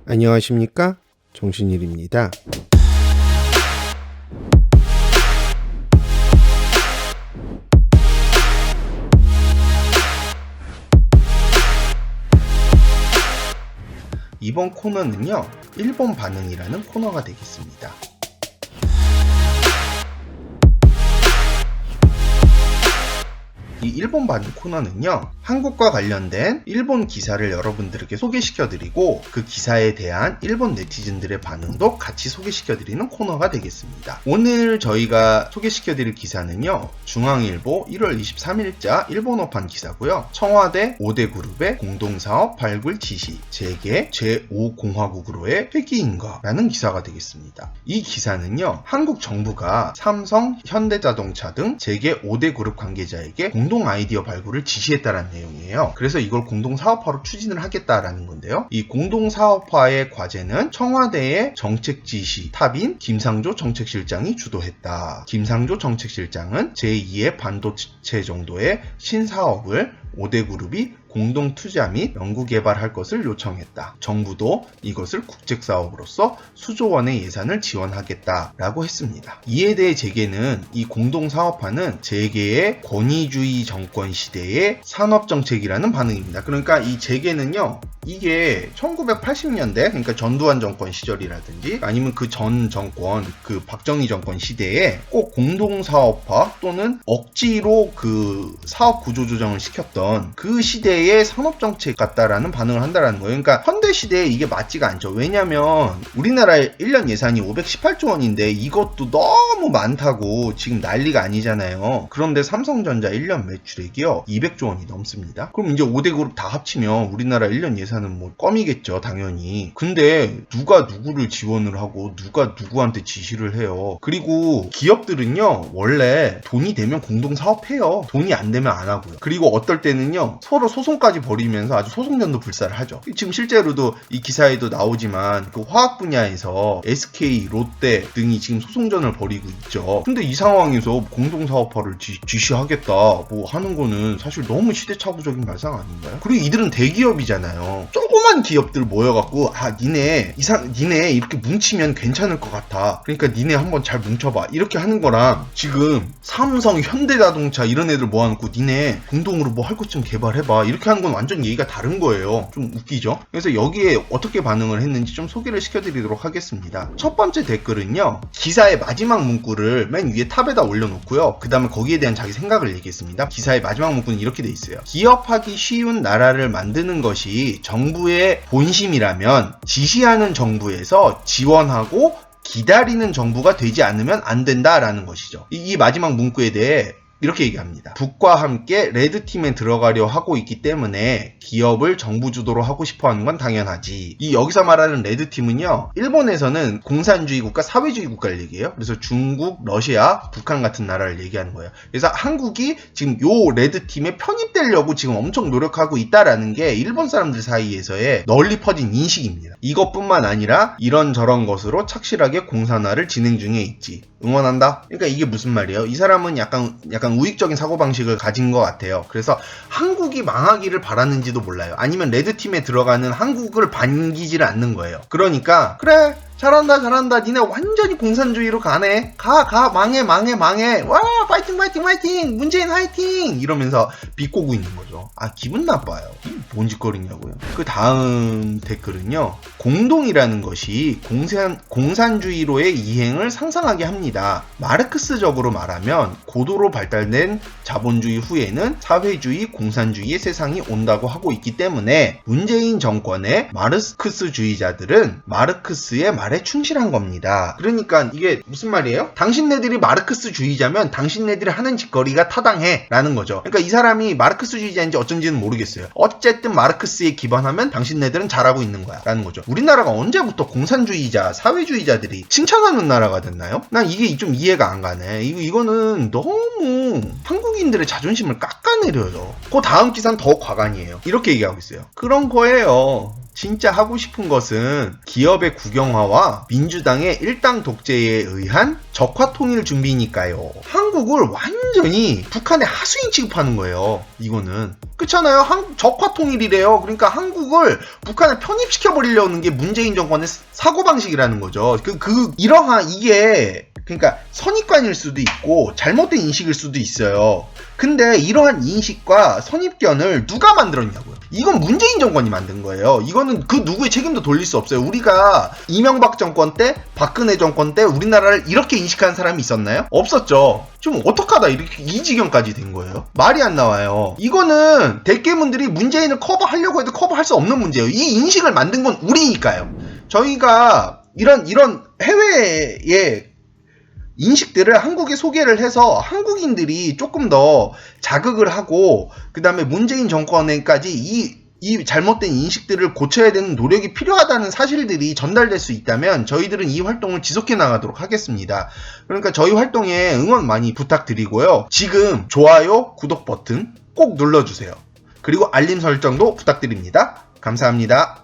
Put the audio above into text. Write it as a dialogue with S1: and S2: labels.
S1: 안녕하십니까? 정신일입니다. 이번 코너는요, 일본 반응이라는 코너가 되겠습니다. 이 일본 반응 코너는요, 한국과 관련된 일본 기사를 여러분들에게 소개시켜드리고 그 기사에 대한 일본 네티즌들의 반응도 같이 소개시켜드리는 코너가 되겠습니다. 오늘 저희가 소개시켜드릴 기사는요, 중앙일보 1월 23일자 일본어판 기사고요. 청와대 5대 그룹의 공동사업 발굴 지시, 재개 제5공화국으로의 회귀인가 라는 기사가 되겠습니다. 이 기사는요, 한국 정부가 삼성, 현대자동차 등 재계 5대 그룹 관계자에게 공동 아이디어 발굴을 지시했다라는 내용이에요. 그래서 이걸 공동사업화로 추진을 하겠다라는 건데요. 이 공동사업화의 과제는 청와대의 정책 지시 탑인 김상조 정책실장이 주도했다. 김상조 정책실장은 제2의 반도체 정도의 신사업을 5대 그룹이 공동 투자 및 연구개발할 것을 요청했다. 정부도 이것을 국책사업으로서 수조 원의 예산을 지원하겠다라고 했습니다. 이에 대해 재계는 이 공동사업화는 재계의 권위주의 정권 시대의 산업정책이라는 반응입니다. 그러니까 이 재계는요, 이게 1980년대, 그러니까 전두환 정권 시절이라든지 아니면 그 전 정권, 그 박정희 정권 시대에 꼭 공동사업화 또는 억지로 그 사업 구조 조정을 시켰던 그 시대의 산업정책 같다라는 반응을 한다라는 거예요. 그러니까 현대시대에 이게 맞지가 않죠. 왜냐면 우리나라의 1년 예산이 518조 원인데 이것도 너무 많다고 지금 난리가 아니잖아요. 그런데 삼성전자 1년 매출액이요, 200조 원이 넘습니다. 그럼 이제 5대 그룹 다 합치면 우리나라 1년 예산은 뭐 껌이겠죠, 당연히. 근데 누가 누구를 지원을 하고 누가 누구한테 지시를 해요. 그리고 기업들은요, 원래 돈이 되면 공동사업해요. 돈이 안 되면 안 하고요. 그리고 어떨 때는요, 서로 소송까지 벌이면서 아주 소송전도 불사를 하죠. 지금 실제로도 이 기사에도 나오지만 그 화학 분야에서 SK, 롯데 등이 지금 소송전을 벌이고 있죠. 근데 이 상황에서 공동사업화를 지시하겠다 뭐 하는 거는 사실 너무 시대착오적인 발상 아닌가요? 그리고 이들은 대기업이잖아요. 조그만 기업들 모여갖고 니네 이렇게 뭉치면 괜찮을 것 같아. 그러니까 니네 한번 잘 뭉쳐봐. 이렇게 하는 거랑 지금 삼성, 현대자동차 이런 애들 모아놓고 니네 공동으로 뭐 할 것 좀 개발해봐. 이렇게 하는 건 완전 얘기가 다른 거예요. 좀 웃기죠? 그래서 여기에 어떻게 반응을 했는지 좀 소개를 시켜드리도록 하겠습니다. 첫 번째 댓글은요, 기사의 마지막 문구를 맨 위에 탑에다 올려놓고요. 그 다음에 거기에 대한 자기 생각을 얘기했습니다. 기사의 마지막 문구는 이렇게 돼 있어요. 기업하기 쉬운 나라를 만드는 것이 정부의 본심이라면 지시하는 정부에서 지원하고 기다리는 정부가 되지 않으면 안 된다라는 것이죠. 이 마지막 문구에 대해 이렇게 얘기합니다. 북과 함께 레드팀에 들어가려 하고 있기 때문에 기업을 정부 주도로 하고 싶어 하는 건 당연하지. 이 여기서 말하는 레드팀은요, 일본에서는 공산주의 국가, 사회주의 국가를 얘기해요. 그래서 중국, 러시아, 북한 같은 나라를 얘기하는 거예요. 그래서 한국이 지금 요 레드팀에 편입되려고 지금 엄청 노력하고 있다라는 게 일본 사람들 사이에서의 널리 퍼진 인식입니다. 이것뿐만 아니라 이런저런 것으로 착실하게 공산화를 진행 중에 있지. 응원한다? 그러니까 이게 무슨 말이에요? 이 사람은 약간 우익적인 사고방식을 가진 것 같아요. 그래서 한국이 망하기를 바라는지도 몰라요. 아니면 레드팀에 들어가는 한국을 반기지를 않는 거예요. 그러니까 그래, 잘한다 니네 완전히 공산주의로 가네. 가 망해 와 파이팅 문재인 화이팅 이러면서 비꼬고 있는 거죠. 기분 나빠요. 뭔 짓거리냐고요. 그 다음 댓글은요, 공동이라는 것이 공산주의로의 이행을 상상하게 합니다. 마르크스적으로 말하면 고도로 발달된 자본주의 후에는 사회주의, 공산주의의 세상이 온다고 하고 있기 때문에 문재인 정권의 마르크스주의자들은 마르크스의 말에 충실한 겁니다. 그러니까 이게 무슨 말이에요? 당신네들이 마르크스주의자면 당신네들이 하는 짓거리가 타당해 라는 거죠. 그러니까 이 사람이 마르크스주의자인지 어쩐지는 모르겠어요. 어쨌든 마르크스에 기반하면 당신네들은 잘하고 있는 거야 라는 거죠. 우리나라가 언제부터 공산주의자, 사회주의자들이 칭찬하는 나라가 됐나요? 난 이게 좀 이해가 안 가네. 이거는 너무 한국인들의 자존심을 깎아내려요. 그 다음 기사는 더 과간이에요. 이렇게 얘기하고 있어요. 그런 거예요. 진짜 하고 싶은 것은 기업의 국영화와 민주당의 일당 독재에 의한 적화 통일 준비니까요. 한국을 완전히 북한의 하수인 취급하는 거예요. 이거는. 그렇잖아요. 적화 통일이래요. 그러니까 한국을 북한에 편입시켜 버리려는 게 문재인 정권의 사고방식이라는 거죠. 이러한 이게 그러니까 선입관일 수도 있고 잘못된 인식일 수도 있어요. 근데 이러한 인식과 선입견을 누가 만들었냐고요. 이건 문재인 정권이 만든 거예요. 이거는 그 누구의 책임도 돌릴 수 없어요. 우리가 이명박 정권 때, 박근혜 정권 때 우리나라를 이렇게 인식하는 사람이 있었나요? 없었죠. 좀 어떡하다 이렇게 이 지경까지 된 거예요? 말이 안 나와요. 이거는 대깨문들이 문재인을 커버하려고 해도 커버할 수 없는 문제예요. 이 인식을 만든 건 우리니까요. 저희가 이런 해외의 인식들을 한국에 소개를 해서 한국인들이 조금 더 자극을 하고 그 다음에 문재인 정권에까지 이 잘못된 인식들을 고쳐야 되는 노력이 필요하다는 사실들이 전달될 수 있다면 저희들은 이 활동을 지속해 나가도록 하겠습니다. 그러니까 저희 활동에 응원 많이 부탁드리고요. 지금 좋아요, 구독 버튼 꼭 눌러주세요. 그리고 알림 설정도 부탁드립니다. 감사합니다.